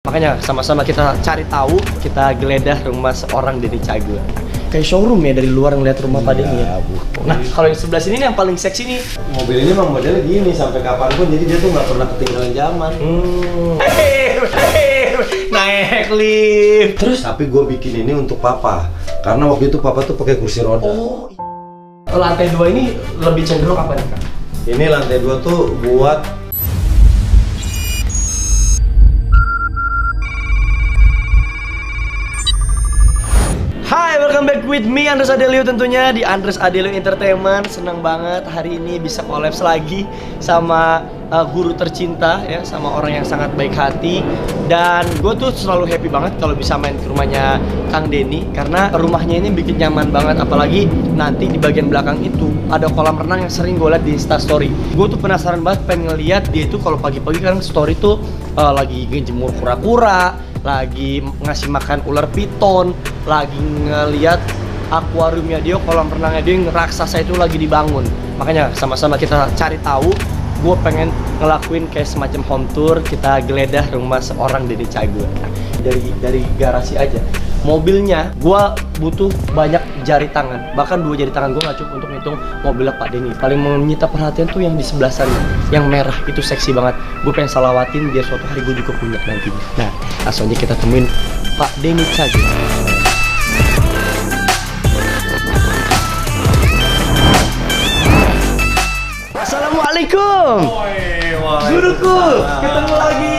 Makanya sama-sama kita cari tahu, kita geledah rumah seorang Denny Cagur. Kayak showroom ya dari luar ngeliat rumah Pak Denny ya. Nah, kalau yang sebelah sini nih yang paling seksi nih. Mobil ini emang modelnya gini sampai kapanpun, jadi dia tuh nggak pernah ketinggalan zaman. Naik lift. Terus tapi gue bikin ini untuk papa, karena waktu itu papa tuh pakai kursi roda. Oh, lantai 2 ini lebih cenderung apa nih Kak? Ini lantai 2 tuh buat Hai, welcome back with me Andres Adelio tentunya di Andres Adelio Entertainment. Senang banget hari ini bisa collabs lagi sama guru tercinta ya, sama orang yang sangat baik hati. Dan gue tuh selalu happy banget kalau bisa main ke rumahnya Kang Denny, karena rumahnya ini bikin nyaman banget. Apalagi nanti di bagian belakang itu ada kolam renang yang sering gue liat di Instastory. Gue tuh penasaran banget pengen ngeliat dia itu kalau pagi-pagi kan story tuh lagi ngejemur kura-kura, lagi ngasih makan ular piton, lagi ngeliat akuariumnya dia, kolam renangnya dia yang raksasa itu lagi dibangun. Makanya sama-sama kita cari tahu. Gue pengen ngelakuin kayak semacam home tour, kita geledah rumah seorang Denny Cagur. Dari garasi aja, mobilnya gue butuh banyak jari tangan, bahkan 2 jari tangan gue nggak cukup untuk ngitung mobilnya Pak Denny. Paling menyita perhatian tuh yang di sebelah sana, yang merah itu seksi banget. Gue pengen salawatin biar suatu hari gue juga punya nantinya. Nah, langsung aja kita temuin Pak Denny Cagur. Assalamualaikum. Guruku, ketemu lagi.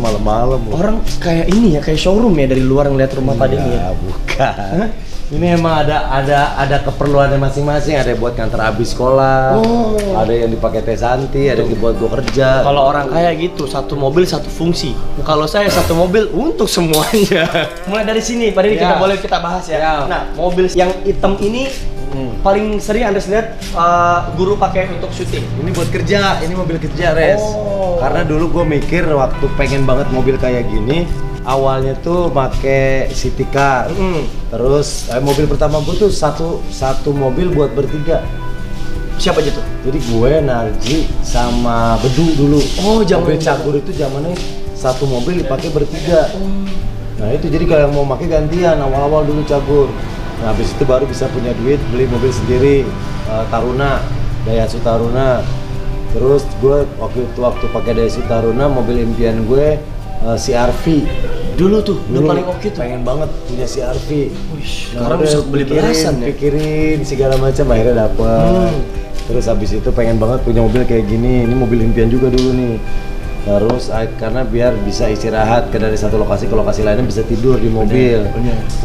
malam-malam. Orang kayak ini ya, kayak showroom ya dari luar ngeliat rumah Pak Denny ya. Bukan. Hah? Ini emang ada keperluannya masing-masing. Ada yang buat nganter abis sekolah, ada yang dipakai Teh Santi, ada yang dibuat gua kerja. Kalau orang kaya gitu, satu mobil satu fungsi. Kalau saya satu mobil untuk semuanya. Mulai dari sini, Pak Denny, kita bahas ya. Nah, mobil yang hitam ini paling sering Anda lihat guru pakai untuk syuting. Ini buat kerja, ini mobil kerja, Res. Karena dulu gue mikir waktu pengen banget mobil kayak gini, awalnya tuh pakai city car. Terus mobil pertama gue tuh satu mobil buat bertiga. Siapa aja tuh? Jadi gue, Narji, sama Bedu dulu. Mobil Cagur itu zamannya satu mobil dipakai bertiga. Nah itu jadi kalau yang mau pakai gantian, awal-awal dulu Cagur. Nah habis itu baru bisa punya duit beli mobil sendiri, Taruna, Daihatsu Taruna. Terus gue waktu pakai Daihatsu Taruna, mobil impian gue CR-V. Dulu tuh, udah paling oke tuh. Pengen banget punya CR-V. Sekarang bisa beli belasan ya. Pikirin segala macam, akhirnya dapet. Terus habis itu pengen banget punya mobil kayak gini. Ini mobil impian juga dulu nih. Terus karena biar bisa istirahat dari satu lokasi ke lokasi lainnya, bisa tidur di mobil.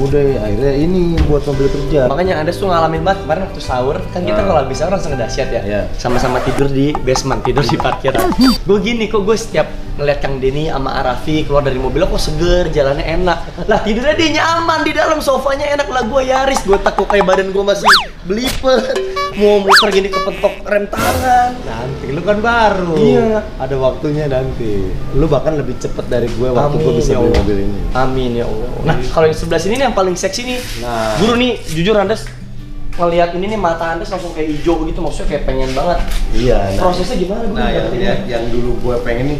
Udah akhirnya ini buat mobil kerja. Makanya Anda tuh ngalamin banget kemarin waktu sahur kan kita kalau habis sahur langsung ngedahsyat ya. Sama-sama tidur di basement, tidur di parkiran. Gue gini kok, gue setiap ngeliat Kang Denny sama Arafi keluar dari mobilnya kok seger, jalannya enak. Lah tidurnya dia nyaman di dalam, sofanya enak. Lah gue Yaris, gue takut kayak badan gue masih belipet. Mau muter gini kepentok rem tangan. Nanti lu kan baru. Iya. Ada waktunya nanti. Lu bahkan lebih cepet dari gue waktu gue bisa beli mobil ini. Amin ya Allah. Nah, kalau yang sebelah sini nih yang paling seksi nih. Nah. Guru nih, jujur Andes ngelihat ini nih mata Andes langsung kayak hijau begitu, maksudnya kayak pengen banget. Iya. Prosesnya gimana Guru? Nah, yang dulu gue pengen nih,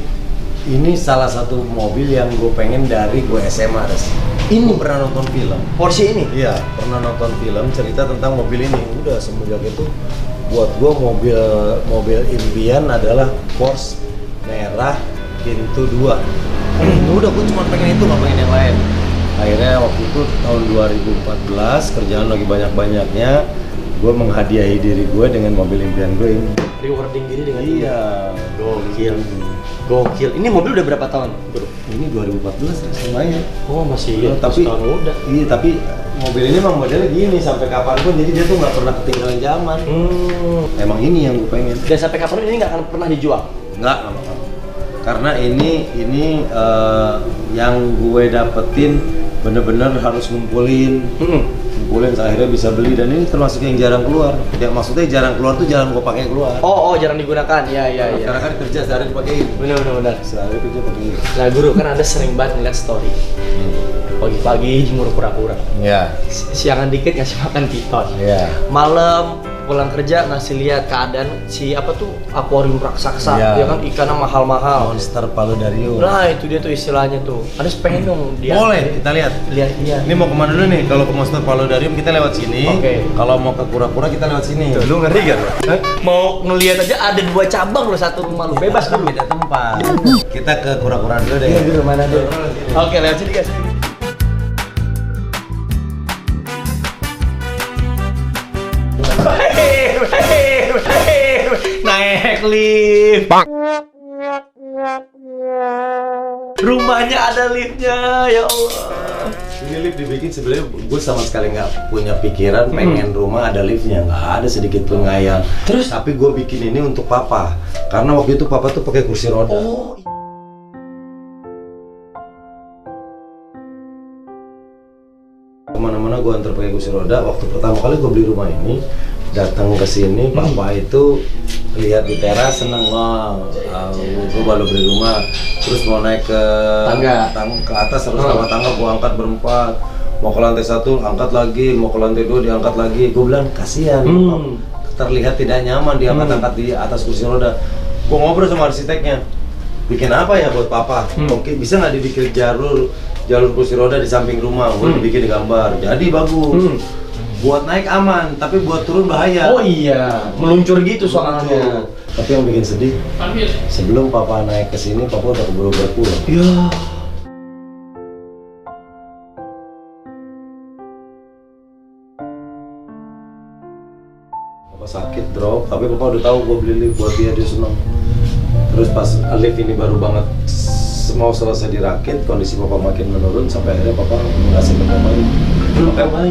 ini salah satu mobil yang gue pengen dari gue SMA, Res. Ini pernah nonton film. Porsche ini? Iya, pernah nonton film cerita tentang mobil ini. Udah semenjak itu buat gue mobil impian adalah Porsche merah pintu 2. Udah gue cuma pengen itu, nggak pengen yang lain. Akhirnya waktu itu tahun 2014 kerjaan lagi banyak-banyaknya, gue menghadiahi diri gue dengan mobil impian gue ini. Rewarding diri dengan Iya, gokil. Ini mobil udah berapa tahun, Bro? Ini 2014 lumayan. Oh, masih tapi tahun muda. Iya, tapi mobil ini emang modelnya gini sampai kapanpun, jadi dia tuh nggak pernah ketinggalan zaman. Emang ini yang gue pengen. Dan sampai kapan ini nggak akan pernah dijual? Nggak bakal. Karena ini yang gue dapetin bener-bener harus ngumpulin. Akhirnya bisa beli, dan ini termasuk yang jarang keluar. Ya maksudnya jarang keluar tuh jarang gue pakai keluar. Oh, jarang digunakan. Iya. Karena kan kerja sehari dipakein. Benar. Sehari kerja pakai. Nah, Guru, kan Anda sering banget ngeliat story. Pagi-pagi jemur kura-kura. Iya. Siangan dikit ngasih makan piton. Iya. Malam pulang kerja ngasih lihat keadaan si apa tuh akuarium raksasa, Iya. ya kan ikannya mahal-mahal. Monster paludarium. Nah itu dia tuh istilahnya tuh. Ada pengen dong dia. Boleh kita lihat. Lihat iya. Ini mau kemana dulu nih? Kalau ke Monster Paludarium kita lewat sini. Oke. Kalau mau ke kura-kura kita lewat sini. Tuh, lu ngeri gak? Hah? Mau ngelihat aja ada 2 cabang loh, satu rumah lu bebas dulu. Beda tempat. Kita ke kura-kura dulu deh. Iya dulu mana dulu. Oke lewat sini guys. Naik lift. Rumahnya ada liftnya, ya Allah. Ini lift dibikin sebenarnya gue sama sekali nggak punya pikiran pengen rumah ada liftnya, nggak ada sedikit pun ngayal. Terus? Tapi gue bikin ini untuk papa, karena waktu itu papa tuh pakai kursi roda. Oh. Kemana-mana gue antar pakai kursi roda. Waktu pertama kali gue beli rumah ini, datang ke sini, papa itu lihat di teras seneng, wah, gue baru beli rumah, terus mau naik ke Tangga. ke atas terus sama tangga gue angkat berempat, mau ke lantai 1 angkat lagi, mau ke lantai 2 diangkat lagi. Gue bilang kasihan, terlihat tidak nyaman diangkat-angkat di atas kursi roda. Gue ngobrol sama arsiteknya, bikin apa ya buat papa? Oke, bisa nggak dibikin jalur kursi roda di samping rumah? Gue dibikin gambar, jadi bagus. Buat naik aman, tapi buat turun bahaya. Oh iya, meluncur gitu soalnya. Tapi yang bikin sedih, sebelum papa naik ke sini, papa udah keburu pulang. Ya. Papa sakit drop, tapi papa udah tahu gue beli lift buat dia seneng. Terus pas lift ini baru banget mau selesai dirakit, kondisi papa makin menurun sampai akhirnya papa ngasih ke mama ini.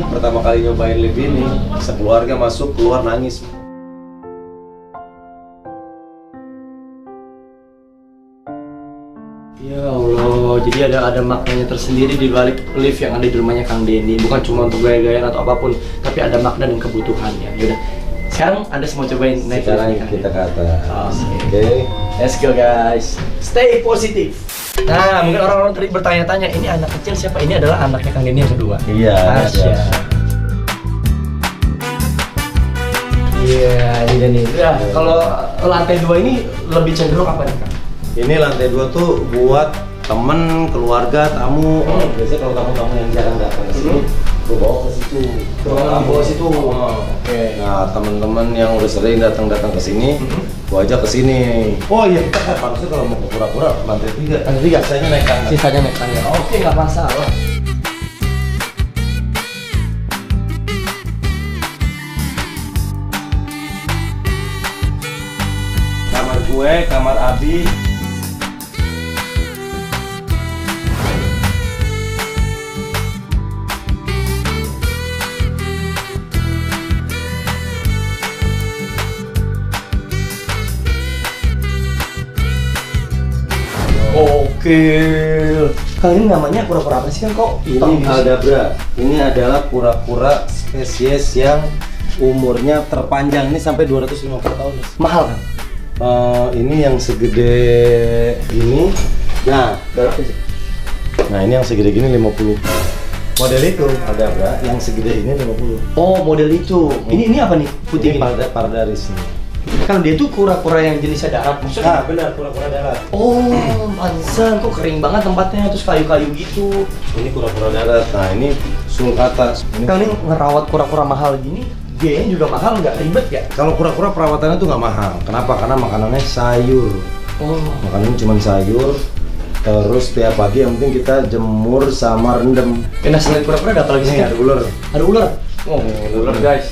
Pertama kali nyobain lift ini, sekeluarga masuk keluar nangis. Ya Allah, jadi ada maknanya tersendiri di balik lift yang ada di rumahnya Kang Denny. Bukan cuma untuk gaya-gayaan atau apapun, tapi ada makna dan kebutuhannya. Yaudah, sekarang Anda semua cobain naik Sekarang liftnya, Kang kita Denny. ke atas. Oke. Let's go guys. Stay positif. Nah, mungkin orang-orang tadi bertanya-tanya, ini anak kecil siapa? Ini adalah anaknya Kang Denny yang kedua. Iya. Asya. Iya, ini dan ini. Ya, kalau lantai 2 ini lebih cenderung apa nih, Kang? Ini lantai 2 tuh buat temen, keluarga, tamu. Biasanya kalau tamu-tamu yang jarang datang ke sini, gue bawa ke situ. Bawa situ. Oke. Nah, teman-teman yang udah sering datang ke sini, gua ajak ke sini. Oh iya, kita kan harusnya kalau mau ke kura-kura lantai 3. Lantai 3? Sisanya naik tangga. Sisanya naik tangga. Oke, nggak masalah. Kamar gue, kamar Abi. Oke. Kang ini namanya kura-kura apa sih, Kang? Kok hitam Ini gitu? Aldabra. Ini adalah kura-kura spesies yang umurnya terpanjang. Ini sampai 250 tahun. Mahal kan? Ini yang segede ini. Nah, Berapa sih? nah ini yang segede gini 50. Model itu Aldabra yang segede ini 50. Oh, model itu. Ini apa nih? Putih Ini ini. Pardaris nih. Kan dia tuh kura-kura yang jenisnya darat maksudnya. Ah, benar, kura-kura darat. Oh, pantesan kok kering banget tempatnya, terus kayu-kayu gitu. Ini kura-kura darat. Nah, ini sulcata. Kang ini ngerawat kura-kura mahal gini, biayanya juga mahal, nggak ribet ya? Kalau kura-kura perawatannya tuh nggak mahal. Kenapa? Karena makanannya sayur. Oh, Makanannya cuma sayur. Terus tiap pagi yang penting kita jemur sama rendem. nah selain kura-kura ada apa lagi sih? Ini ada ular. Ada ular. Oh, ular guys.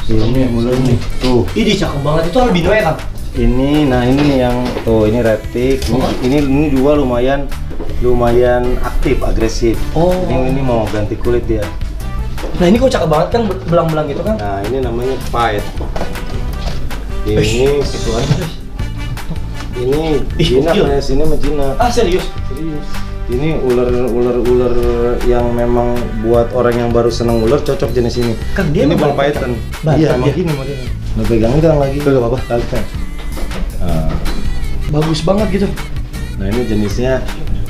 Ini ular nih. Tuh. Ini cakep banget, itu albino ya, Kang? Ini, nah ini yang tuh ini reptik. Ini dua lumayan aktif, agresif. Oh. Ini mau ganti kulit dia. Nah ini kok cakep banget kan, belang-belang gitu kan? Nah ini namanya pied. Ini Itu aja guys. ini Ih, Cina, gokil. kayak sini sama Cina. Ah serius? Serius. Ini ular yang memang buat orang yang baru seneng ular cocok jenis ini. Kang, dia ini emang ball python. Batak Iya, emang dia? gini modelnya. Nah, pegangin kan lagi. Gak apa-apa. Nah, Bagus banget gitu. nah ini jenisnya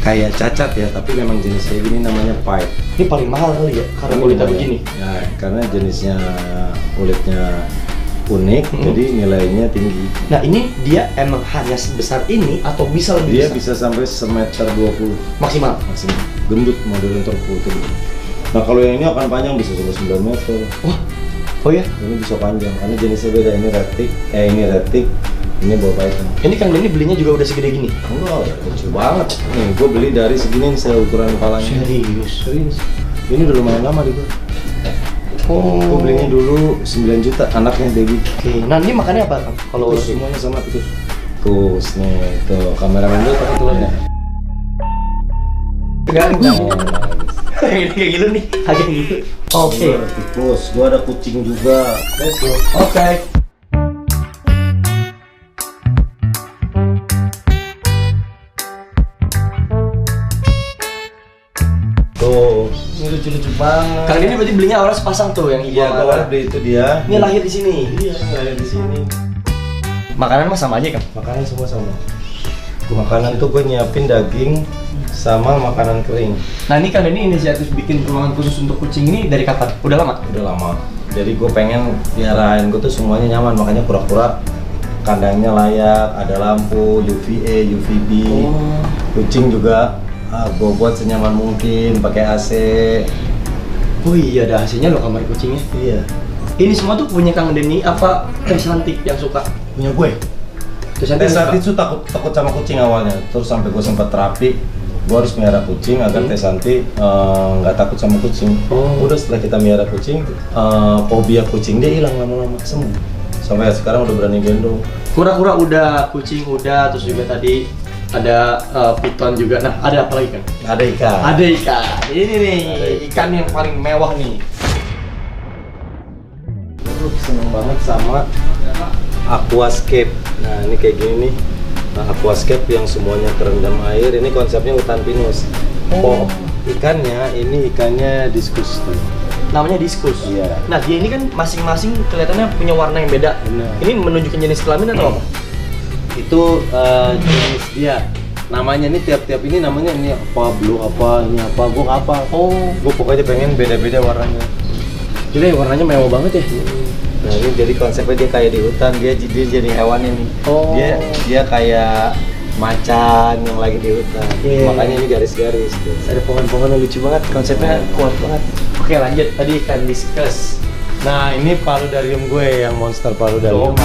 kayak cacat ya, tapi memang jenis kayak gini namanya pipe. Ini paling mahal kali ya karena Ini kulitnya namanya- begini. Ya, karena jenisnya kulitnya unik, jadi nilainya tinggi. Nah ini dia emang hanya sebesar ini atau bisa lebih Dia besar? bisa sampai semeter 20 Maksimal. maksimal. Gendut model terputus. Nah kalau yang ini akan panjang bisa sampai 9 meter. Wah, oh ya? Ini bisa panjang karena jenisnya beda. Ini retik, ini retik, ini bawa python. Ini Kang Denny belinya juga udah segede gini? Enggak, kecil banget. Nih, gue beli dari segini nih, seukuran kepalanya. Serius? Ini udah lumayan lama di gue. Oh. Gue belinya dulu 9 juta, anaknya baby. Oke, nah ini makannya apa Kang? Kalau Kalau semuanya sama tikus. Kus nih, tuh kameramen dulu pakai telurnya. Enggak. Ini kayak gitu nih, agak gitu. Oke. Telur, tikus, gue ada kucing juga. Let's go. Oke. Tuh, ini lucu-lucu banget. Kang Denny berarti belinya awalnya sepasang tuh yang ibu Iya, sama gue anak. beli itu dia. Ini lahir di sini. Iya, lahir di sini. Makanan mah sama aja Kang. Makanan semua sama. Makanan tuh gue nyiapin daging sama makanan kering. Nah ini Kang Denny inisiatif bikin ruangan khusus untuk kucing ini dari kapan? Udah lama? Udah lama. Jadi gue pengen piarain gue tuh semuanya nyaman, makanya pura-pura kandangnya layak, ada lampu, UVA, UVB. Oh. Kucing juga gue buat senyaman mungkin, pakai AC. Oh iya ada AC-nya loh kamar kucingnya. Iya. Ini semua tuh punya Kang Denny apa Teh Santik yang suka? Punya gue. Teh Santik Saat suka? itu takut sama kucing awalnya, terus sampai gue sempat terapi. Gue harus melihara kucing agar Teh Santi nggak takut sama kucing. Oh. Udah setelah kita melihara kucing, fobia kucing dia hilang lama-lama, sembuh. Sampai sekarang udah berani gendong. Kura-kura udah, kucing udah, terus juga tadi ada piton juga. Nah, ada apa lagi Kang? Ada ikan. Ada ikan. Ini nih, Ada ikan yang paling mewah nih. Gue seneng banget sama aquascape. Nah ini kayak gini nih. Nah, aquascape yang semuanya kerendam air. Ini konsepnya hutan pinus. Oh. Ikannya ini ikannya diskus tuh. Namanya diskus. Iya. Nah, dia ini kan masing-masing kelihatannya punya warna yang beda. Benar. Ini menunjukkan jenis kelamin atau apa? Itu jenis dia. Namanya nih tiap-tiap ini namanya ini apa blue apa ini apa gua nggak apa. Oh, Gue pokoknya pengen beda-beda warnanya. gila ya warnanya mewah banget ya. Nah ini jadi konsepnya dia kayak di hutan, dia jadi hewan ini. Oh. Dia kayak macan yang lagi di hutan. Iya. Makanya ini garis-garis. Tuh. Ada pohon-pohon yang lucu banget, konsepnya kuat banget. Oke, lanjut. Tadi ikan diskus. Nah ini paludarium gue yang monster paludarium.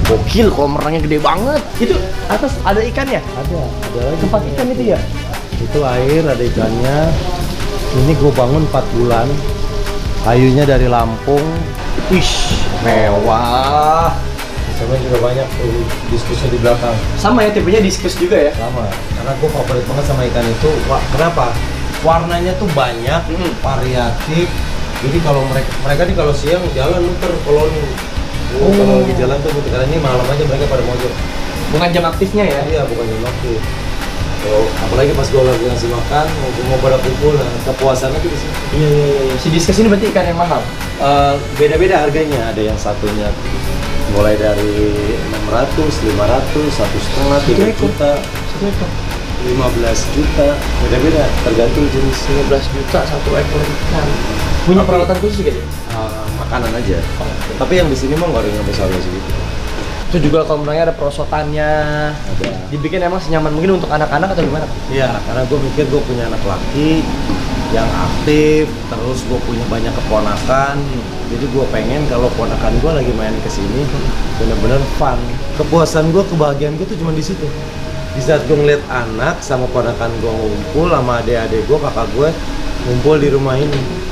Gokil, kolam renangnya gede banget. Itu atas ada ikannya? Ada lagi. Tempat ikan itu ya? Itu air, ada ikannya. Ini gue bangun 4 bulan. Kayunya dari Lampung. Wish, mewah. Sama juga banyak tuh diskusi di belakang. Sama ya, tipenya diskus juga ya? Sama, karena gue favorit banget sama ikan itu. Wah, kenapa? Warnanya tuh banyak, variatif. Jadi kalau mereka nih kalau siang jalan muter koloni. Kalau lagi jalan tuh muter. Karena ini malam aja mereka pada mojok. Bukan jam aktifnya ya? Iya, bukan jam waktu. Kalau apalagi pas gue lagi ngasih makan, mau pada kumpul, nah, kepuasannya tuh di situ. Iya. Si diskus ini berarti ikan yang mahal? Beda-beda harganya. Ada yang satunya mulai dari 600, 500, 1,5, 3 juta, 15 juta, beda-beda tergantung jenis. 15 juta satu ekor ikan. Punya perawatan khusus juga dia? Makanan aja. Tapi yang di sini mah nggak ada yang besar segitu. Itu juga kolam renangnya ada perosotannya. Ada. Dibikin emang senyaman mungkin untuk anak-anak atau gimana? Iya, karena gue mikir gue punya anak laki yang aktif, terus gue punya banyak keponakan. Jadi gue pengen kalau ponakan gue lagi main ke sini bener-bener fun. Kepuasan gue, kebahagiaan gue tuh cuma di situ. Di saat gue ngeliat anak sama ponakan gue ngumpul, sama adik-adik gue, kakak gue ngumpul di rumah ini.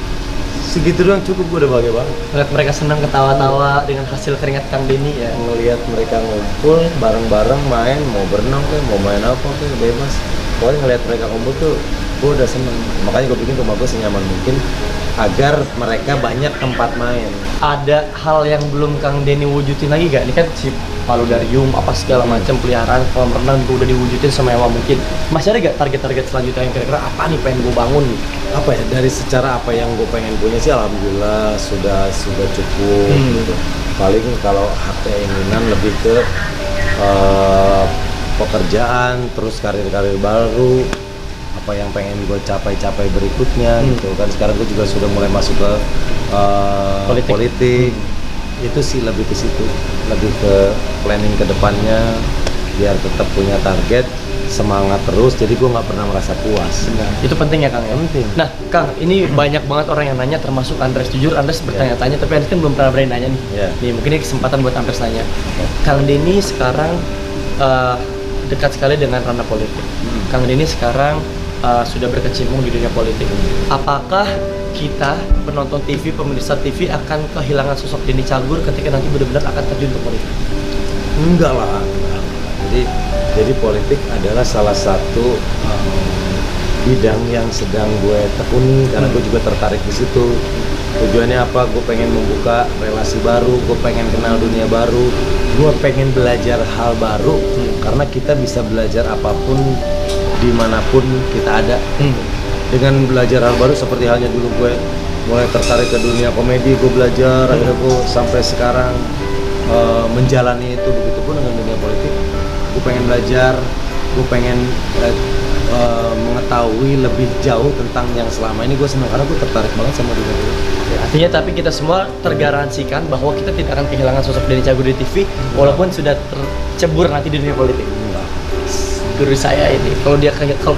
Segitu doang cukup, gue udah bahagia banget. Lihat mereka senang ketawa-tawa dengan hasil keringat Kang Denny ya. Ngelihat mereka ngumpul bareng-bareng main, mau berenang kayak, mau main apa kayak, bebas. Pokoknya ngelihat mereka ngumpul tuh gue udah seneng. Makanya gue bikin rumah gue senyaman mungkin agar mereka banyak tempat main. Ada hal yang belum Kang Denny wujudin lagi gak? Ini kan si paludarium apa segala macam peliharaan kolam renang tuh udah diwujudin semewah mungkin. Masih ada gak target-target selanjutnya yang kira-kira apa nih pengen gue bangun nih? Apa ya, dari secara apa yang gue pengen punya sih alhamdulillah sudah cukup gitu. Paling kalau hak keinginan lebih ke eh, pekerjaan, terus karir-karir baru, apa yang pengen gue capai berikutnya gitu kan. Sekarang gue juga sudah mulai masuk ke politik. Itu sih lebih ke situ, lebih ke planning ke depannya biar tetap punya target, semangat terus, jadi gue nggak pernah merasa puas. Itu penting ya Kang ya? Penting. Nah Kang, ini banyak banget orang yang nanya, termasuk Andres. Jujur Andres bertanya-tanya, tapi Andres kan belum pernah berani nanya nih. Nih mungkin ini kesempatan buat Andres nanya. Kang Denny sekarang dekat sekali dengan ranah politik. Kang Denny sekarang sudah berkecimpung di dunia politik. Apakah kita penonton TV, pemirsa TV akan kehilangan sosok Denny Cagur ketika nanti benar-benar akan terjun ke politik? Enggak lah. Jadi politik adalah salah satu bidang yang sedang gue tekuni karena gue juga tertarik di situ. Tujuannya apa? Gue pengen membuka relasi baru, gue pengen kenal dunia baru, gue pengen belajar hal baru karena kita bisa belajar apapun dimanapun kita ada. Dengan belajar hal baru seperti halnya dulu gue mulai tertarik ke dunia komedi, gue belajar, akhirnya gue sampai sekarang menjalani itu. Begitupun dengan dunia politik, gue pengen belajar, gue pengen mengetahui lebih jauh tentang yang selama ini gue senang karena gue tertarik banget sama dunia politik. Artinya tapi kita semua tergaransikan bahwa kita tidak akan kehilangan sosok Denny Cagur di TV walaupun sudah tercebur nanti di dunia politik. Guru saya ini, kalau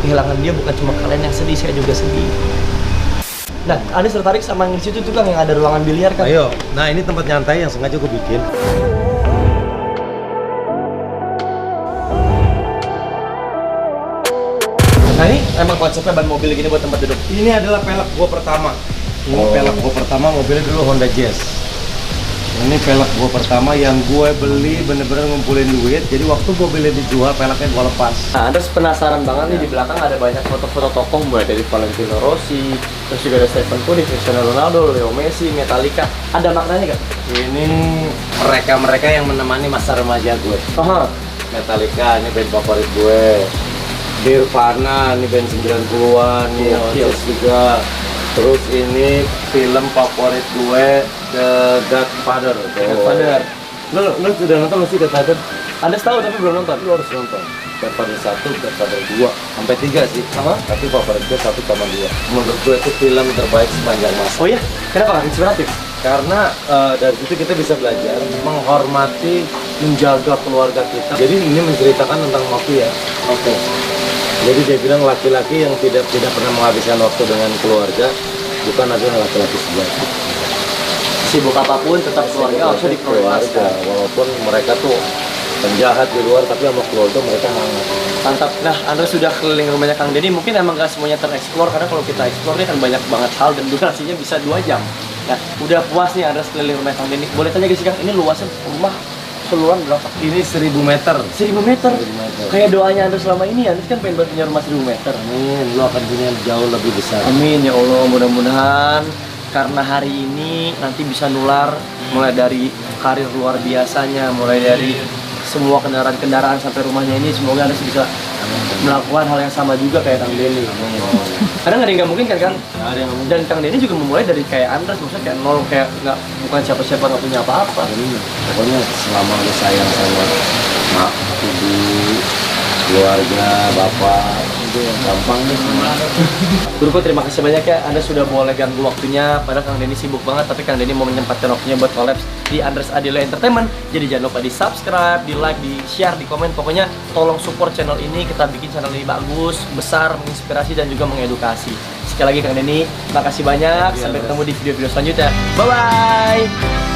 kehilangan dia bukan cuma kalian yang sedih, saya juga sedih. Nah, Anda tertarik sama yang di situ tuh Kang, yang ada ruangan biliar kan? Ayo, nah ini tempat nyantai yang sengaja gue bikin. Nah ini emang konsepnya ban mobil gini buat tempat duduk. Ini adalah pelek gue pertama. Ini pelek gue pertama, mobilnya dulu Honda Jazz. Ini pelek gue pertama yang gue beli bener-bener ngumpulin duit. Jadi waktu mobilnya dijual, peleknya gue lepas. Nah, Anda penasaran banget nih, di belakang ada banyak foto-foto tokoh mulai dari Valentino Rossi, terus juga ada Stephen Curry, Cristiano Ronaldo, Leo Messi, Metallica. Ada maknanya gak? Ini mereka-mereka yang menemani masa remaja gue. Metallica, ini band favorit gue. Nirvana, ini band 90-an, nih Oasis juga. Terus ini film favorit gue, The Godfather. Lu udah nonton nggak sih Godfather? Anda tahu tapi belum nonton? Lu harus nonton. Godfather 1, Godfather 2, sampai 3 sih. Tapi favorit gue 1 sama 2. Menurut gue itu film terbaik sepanjang masa. Oh iya? Kenapa? Inspiratif? Karena dari situ kita bisa belajar menghormati, menjaga keluarga kita. Jadi ini menceritakan tentang mafia. Jadi dia bilang laki-laki yang tidak pernah menghabiskan waktu dengan keluarga bukan adalah laki-laki sejati. Sibuk apapun tetap keluarga harusnya diprioritaskan. Walaupun mereka tuh penjahat di luar, tapi sama keluarga mereka hangat. Mantap. Nah, Anda sudah keliling rumahnya Kang Denny, mungkin emang gak semuanya tereksplor karena kalau kita eksplor dia kan banyak banget hal dan durasinya bisa 2 jam. Nah, udah puas nih Anda sekeliling rumah Kang Denny. Boleh tanya guys Kang, ini luasnya rumah keseluruhan berapa? Ini 1000 meter. 1000 meter? Kayak doanya Anda selama ini, Anda kan pengen punya rumah 1000 meter. Amin, lu akan punya yang jauh lebih besar. Amin ya Allah, mudah-mudahan karena hari ini nanti bisa nular mulai dari karir luar biasanya, mulai dari semua kendaraan-kendaraan sampai rumahnya ini, semoga Anda bisa melakukan hal yang sama juga kayak Kang Denny. Karena nggak ada yang nggak mungkin kan? Dan Kang Denny juga memulai dari kayak Andres, maksudnya kayak nol, kayak nggak, bukan siapa-siapa, nggak punya apa-apa. Pokoknya selama lu sayang sama mak, ibu, keluarga, bapak, itu yang gampang deh semua. Guruku terima kasih banyak ya, Anda sudah boleh ganggu waktunya. Padahal Kang Denny sibuk banget, tapi Kang Denny mau menyempatkan waktunya buat collabs di Andres Adelo Entertainment. Jadi jangan lupa di subscribe, di like, di share, di komen. Pokoknya tolong support channel ini, kita bikin channel ini bagus, besar, menginspirasi dan juga mengedukasi. Sekali lagi Kang Denny, terima kasih banyak. Sampai ketemu di video-video selanjutnya. Bye-bye!